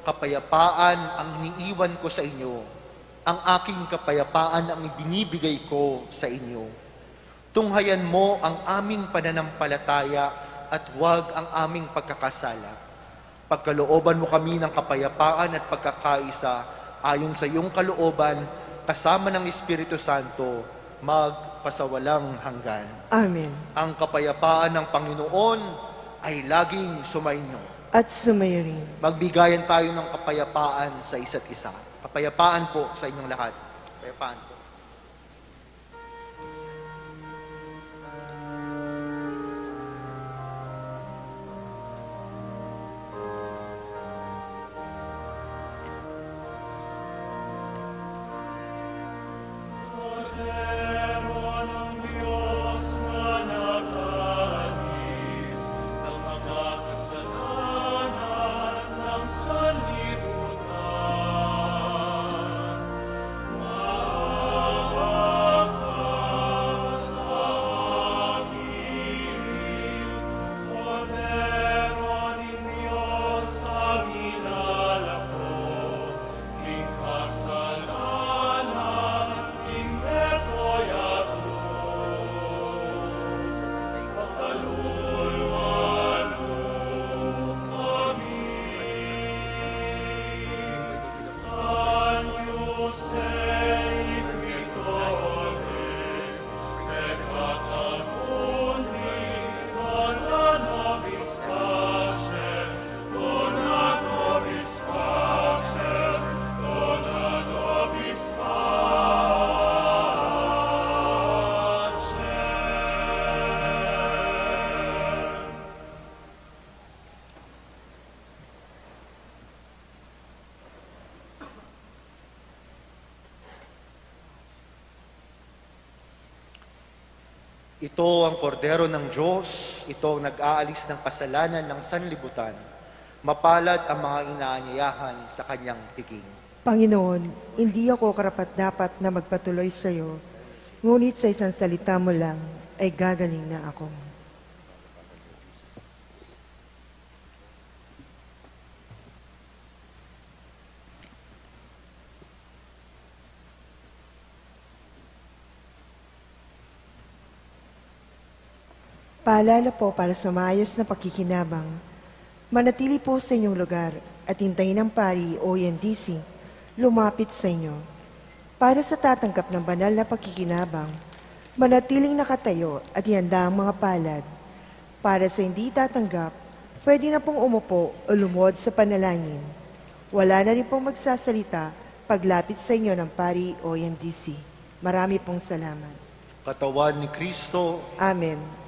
Speaker 2: kapayapaan ang iniiwan ko sa inyo. Ang aking kapayapaan ang ibinibigay ko sa inyo. Tunghayan mo ang aming pananampalataya at huwag ang aming pagkakasala. Pagkalooban mo kami ng kapayapaan at pagkakaisa ayon sa iyong kalooban, kasama ng Espiritu Santo, magpasawalang hanggan.
Speaker 1: Amen.
Speaker 2: Ang kapayapaan ng Panginoon ay laging sumainyo.
Speaker 1: At sumayo rin.
Speaker 2: Magbigayan tayo ng kapayapaan sa isa't isa. Kapayapaan po sa inyong lahat. Kapayapaan po. Ito ang kordero ng Diyos, ito ang nag-aalis ng kasalanan ng sanlibutan. Mapalad ang mga inaanyayahan sa kanyang piging.
Speaker 1: Panginoon, hindi ako karapat-dapat na magpatuloy sa iyo, ngunit sa isang salita mo lang ay gagaling na ako. Paalala po para sa maayos na pakikinabang, manatili po sa inyong lugar at hintayin ng pari o ENDC lumapit sa inyo. Para sa tatanggap ng banal na pakikinabang, manatiling nakatayo at ihanda ang mga palad. Para sa hindi tatanggap, pwede na pong umupo o lumod sa panalangin. Wala na rin pong magsasalita paglapit sa inyo ng pari o ENDC. Marami pong salamat.
Speaker 2: Katawan ni Kristo,
Speaker 1: Amen.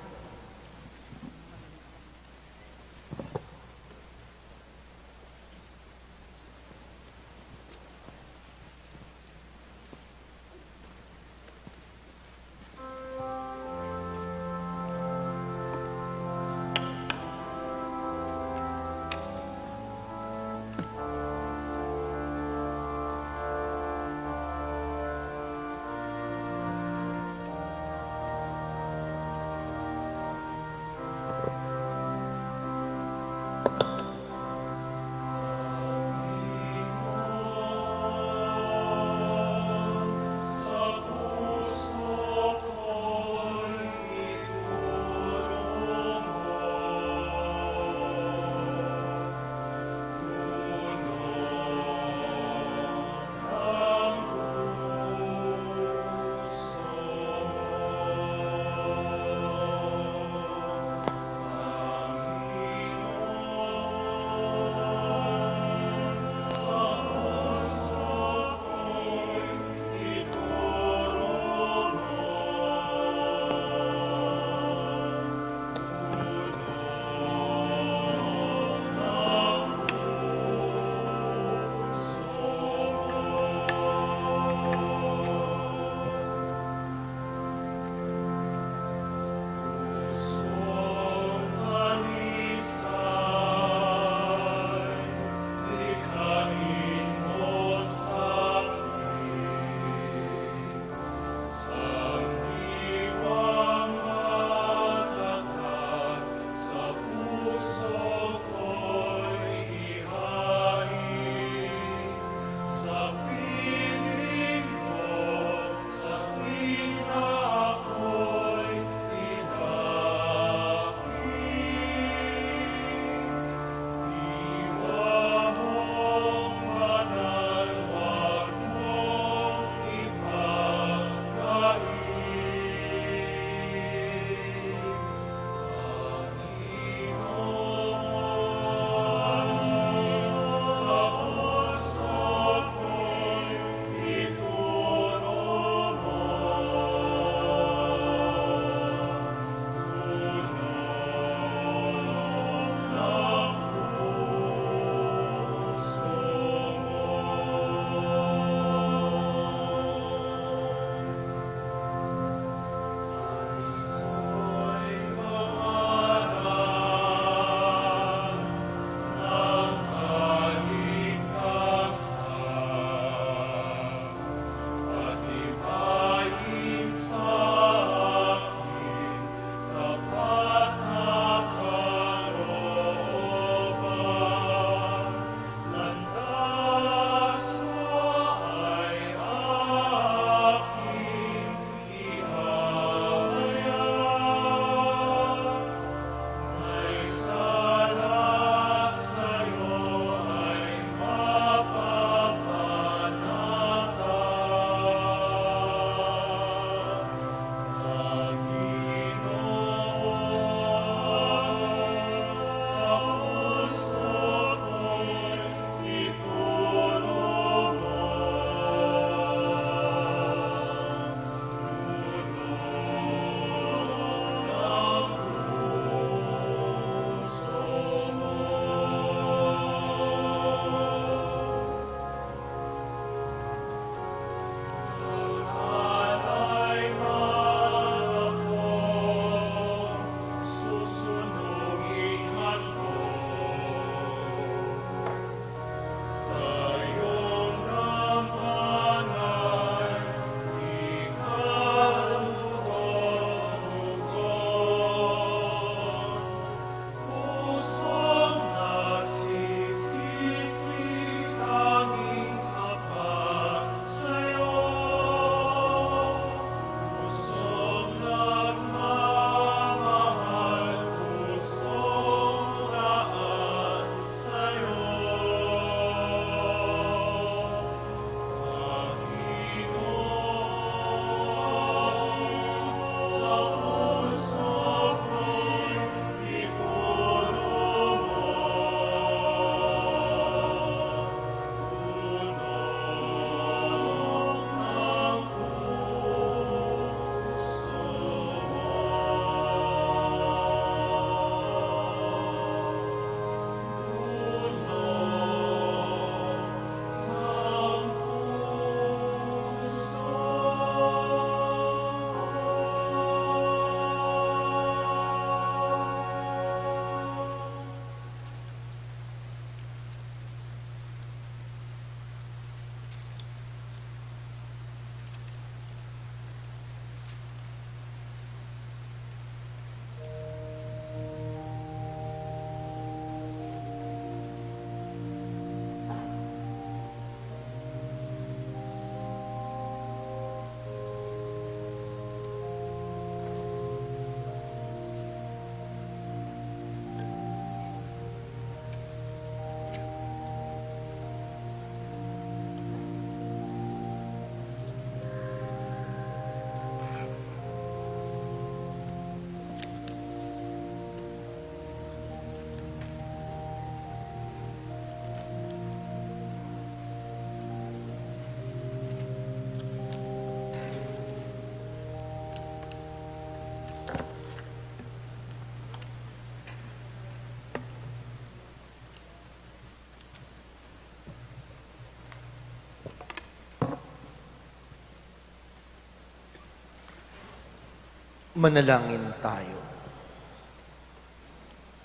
Speaker 2: Manalangin tayo.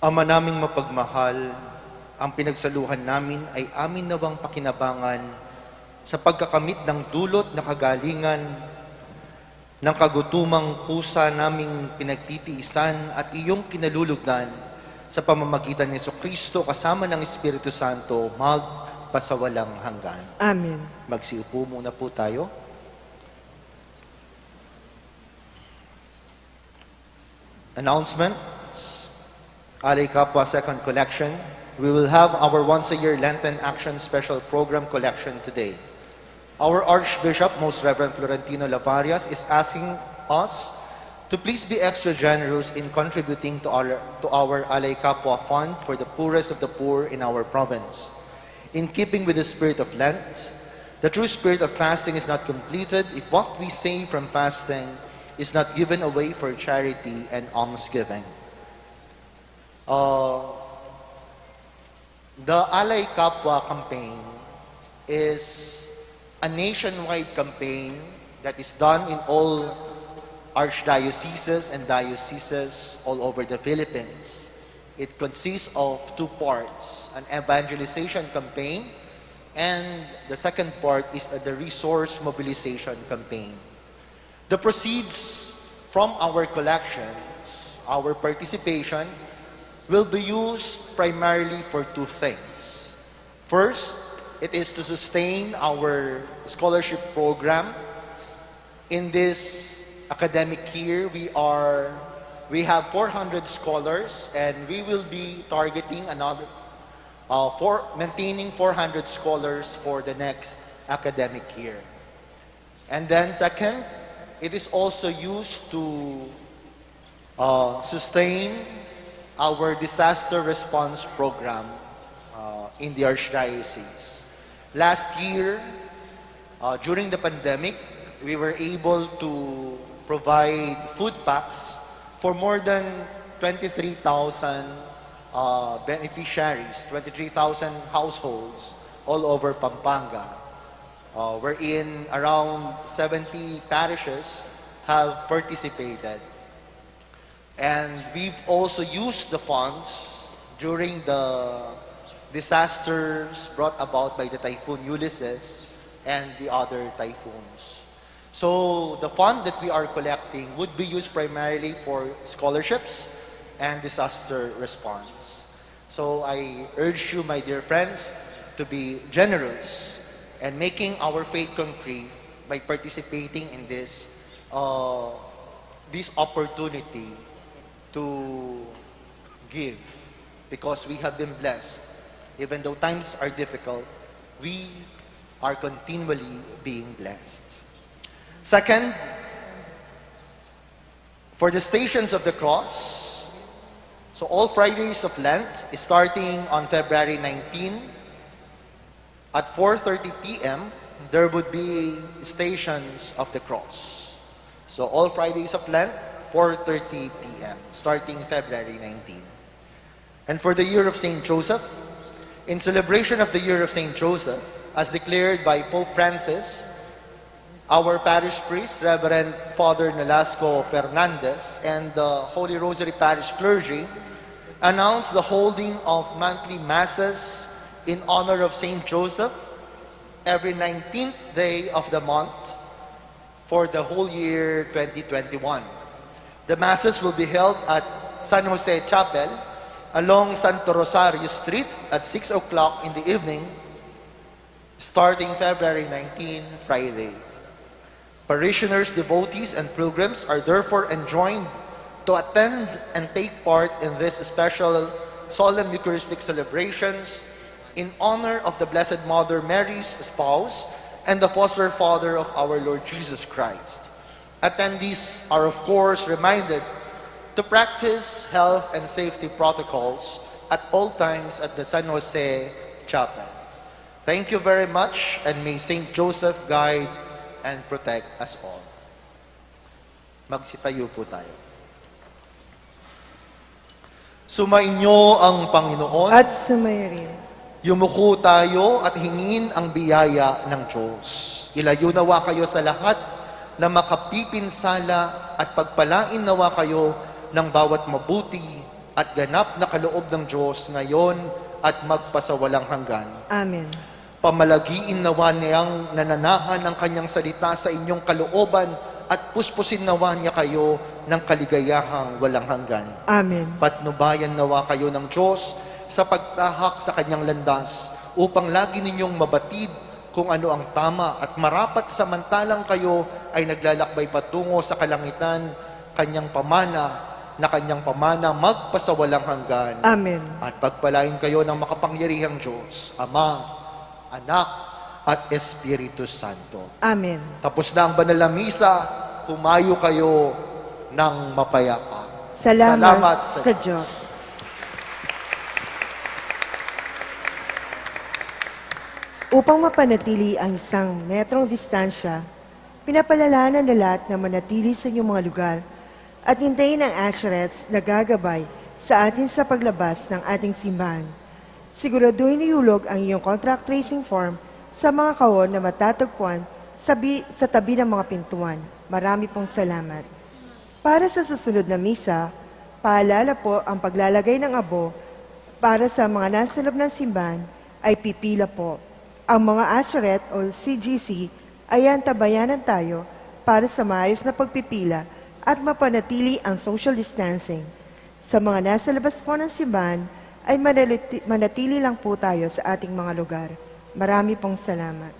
Speaker 2: Ama naming mapagmahal, ang pinagsaluhan namin ay amin nawang pakinabangan sa pagkakamit ng dulot na kagalingan ng kagutumang kusa naming pinagtitiisan at iyong kinalulugdan sa pamamagitan ni Jesucristo kasama ng Espiritu Santo magpasawalang hanggan.
Speaker 1: Amen.
Speaker 2: Magsiupo muna po tayo. Announcement. Alay Kapwa Second Collection. We will have our once-a-year Lenten Action Special Program collection today. Our Archbishop, Most Reverend Florentino Lavarias, is asking us to please be extra generous in contributing to our Alay Kapwa Fund for the poorest of the poor in our province. In keeping with the spirit of Lent, the true spirit of fasting is not completed if what we say from fasting is not given away for charity and almsgiving. The Alay Kapwa campaign is a nationwide campaign that is done in all archdioceses and dioceses all over the Philippines. It consists of two parts, an evangelization campaign, and the second part is the resource mobilization campaign. The proceeds from our collections, our participation, will be used primarily for two things. First, it is to sustain our scholarship program. In this academic year, we have 400 scholars, and we will be targeting maintaining 400 scholars for the next academic year. And then second, it is also used to sustain our disaster response program in the Archdiocese. Last year, during the pandemic, we were able to provide food packs for more than 23,000 beneficiaries, 23,000 households all over Pampanga, wherein around 70 parishes have participated. And we've also used the funds during the disasters brought about by the Typhoon Ulysses and the other typhoons. So the fund that we are collecting would be used primarily for scholarships and disaster response. So I urge you, my dear friends, to be generous and making our faith concrete by participating in this opportunity to give, because we have been blessed. Even though times are difficult, we are continually being blessed. Second, for the Stations of the Cross, so all Fridays of Lent, starting on February 19, at 4:30 p.m., there would be Stations of the Cross. So all Fridays of Lent, 4:30 p.m., starting February 19. And for the Year of St. Joseph, in celebration of the Year of St. Joseph, as declared by Pope Francis, our parish priest, Reverend Father Nolasco Fernandez, and the Holy Rosary Parish clergy announced the holding of monthly masses in honor of St. Joseph every 19th day of the month for the whole year 2021. The masses will be held at San Jose Chapel along Santo Rosario Street at 6 o'clock in the evening, starting February 19, Friday. Parishioners, devotees, and pilgrims are therefore enjoined to attend and take part in these special solemn Eucharistic celebrations in honor of the Blessed Mother Mary's spouse and the foster father of our Lord Jesus Christ. Attendees are, of course, reminded to practice health and safety protocols at all times at the San Jose Chapel. Thank you very much, and may St. Joseph guide and protect us all. Magsitayo po tayo. Sumainyo ang Panginoon.
Speaker 1: At sumayin.
Speaker 2: Yumuko tayo at hingin ang biyaya ng Diyos. Ilayo nawa kayo sa lahat na makapipinsala at pagpalain nawa kayo ng bawat mabuti at ganap na kaloob ng Diyos ngayon at magpasawalang hanggan.
Speaker 1: Amen.
Speaker 2: Pamalagiin nawa niyang nananahan ng kanyang salita sa inyong kalooban at puspusin nawa niya kayo ng kaligayahang walang hanggan.
Speaker 1: Amen.
Speaker 2: Patnubayan nawa kayo ng Diyos sa pagtahak sa kanyang landas upang lagi ninyong mabatid kung ano ang tama at marapat samantalang kayo ay naglalakbay patungo sa kalangitan, kanyang pamana magpasawalang hanggan.
Speaker 1: Amen.
Speaker 2: At pagpalain kayo ng makapangyarihang Diyos, Ama, Anak, at Espiritu Santo.
Speaker 1: Amen.
Speaker 2: Tapos na ang banal na misa, humayo kayo ng mapayapa.
Speaker 1: Salamat sa Diyos. Upang mapanatili ang 1 metrong distansya, pinapalalanan na lahat na manatili sa inyong mga lugar at hintayin ang asherettes na gagabay sa atin sa paglabas ng ating simbahan. Siguraduhin iulog ang iyong contract tracing form sa mga kahon na matatagpuan sa tabi ng mga pintuan. Marami pong salamat. Para sa susunod na misa, paalala po ang paglalagay ng abo para sa mga nasa loob ng simbahan ay pipila po. Ang mga Asheret o CGC ay antabayanan tayo para sa maayos na pagpipila at mapanatili ang social distancing. Sa mga nasa labas po ng simbahan ay manatili lang po tayo sa ating mga lugar. Marami pong salamat.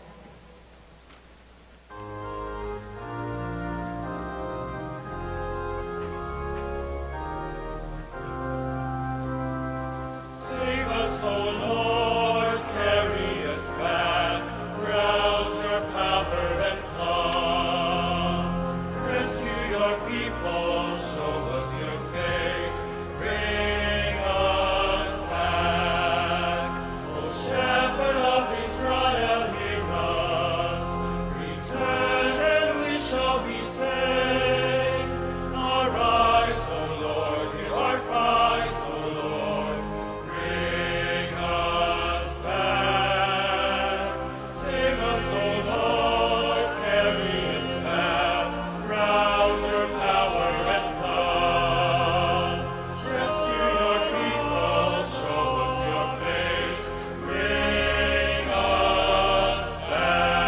Speaker 5: Save us, O Lord, carry us back, rouse your power and calm. Rescue your people, show us your face, bring us back. O Shepherd of Israel, hear us, return and we shall be saved. Arise, O Lord, hear our cries, O Lord. Bring us back. Save us, O Lord, carry us back. Rouse your power and come. Rescue your people, show us your face. Bring us back.